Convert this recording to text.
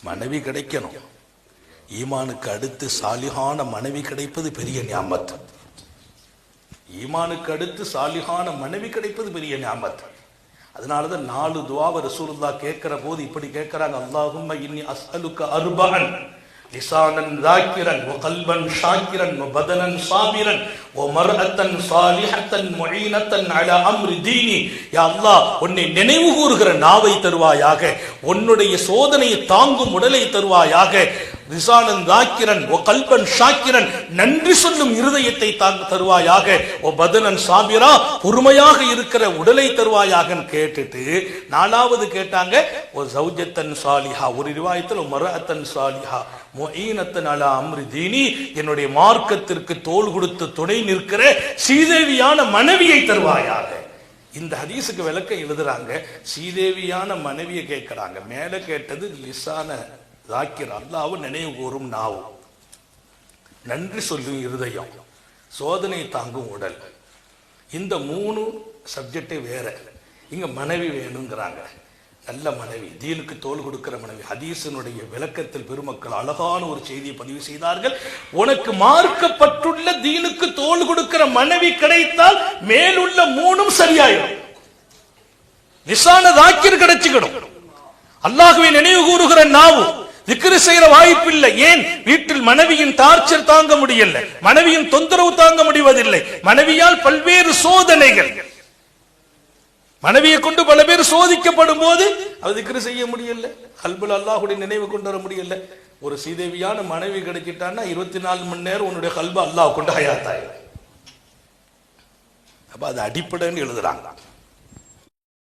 மனைவி கிடைக்கணும். ஈமானுக்கு அடுத்து சாலிஹான மனைவி கிடைப்பது பெரிய நியாமத். ஈமானுக்கு அடுத்து சாலிஹான மனைவி கிடைப்பது பெரிய நியாமத். அதனாலதான் 4 துஆவை ரசூலுல்லாஹ் கேட்கிற போது இப்படி கேட்கிறாங்க, அல்லாஹும்ம இன்னி அஸ்அலுக அர்பஅன் லிசானன் ذاكرا وقلبا شاكرا وبدنا صابرا ومرأة صالحة معينة على امر ديني. யா அல்லாஹ், உன்னை நினைவு கூறுகிற நாவை தருவாயாக, உன்னுடைய சோதனையை தாங்கும் உடலை தருவாயாக, லிசானன் ذاكرا وقلبا شاكرا நன்றி சொல்லும் இருதயத்தை தருவாயாக, وبدنا صابرا பொறுமையாக இருக்கிற உடலை தருவாயாக கேட்டுட்டு 4வது கேட்டாங்க وزوجة صالحة, ஒரு ரிவாயத்தில் مرأة صالحة முஈனத்தன் அலா அம்ரி தீனி, என்னுடைய மார்க்கத்திற்கு தோள் கொடுத்து துணை நிற்கிற சீதேவியான மனைவியை தருவாயாக. இந்த ஹதீஸுக்கு விளக்கம் எழுதுறாங்க. சீதேவியான மனைவியை கேட்கிறாங்க. மேல கேட்டது லிசான ذاكر, அல்லாஹ்வை நினைவு கூறும் நாவு, நன்றி சொல்லும் இருதயம், சோதனை தாங்கும் உடல். இந்த 3 சப்ஜெக்டே வேற. இங்க மனைவி வேணுங்கிறாங்க. நல்ல மனைவி, தீனுக்கு தோள் கொடுக்கிற மனைவி. ஹதீஸினுடைய விளக்கத்தில் பெருமக்கள் அழகான ஒரு செய்தியை பதிவு செய்தார்கள். உனக்கு மார்க்கப்பட்டுள்ள தீனுக்கு தோள் கொடுக்கிற மனைவி கிடைத்தால் மேலுள்ள 3ம் சரியாயிடும். லிசான ذاكر கிடைச்சுக்கணும். அல்லாஹ்வை நினைவு கூறுகிற நாவு, திக்ரு செய்யற வாய்ப்பு இல்லை. ஏன்? வீட்டில் மனைவியின் டார்ச்சர் தாங்க முடியல, மனைவியின் தொந்தரவு தாங்க முடிவதில்லை, மனைவியால் பல்வேறு சோதனைகள், மனைவியை கொண்டு பல பேர் சோதிக்கப்படும் போது அது திக்ரு செய்ய முடியல, கல்புல் அல்லாஹ்வுடைய நினைவு கொண்டு வர முடியல. ஒரு சீதேவியான மனைவி கிடைச்சிட்டான்னா 24 மணி நேரம் உன்னுடைய கல்பு அல்லாஹ் கொண்டு ஹயாத்தாயிடும். அப்ப அது அடிப்படைன்னு எழுதுறாங்க.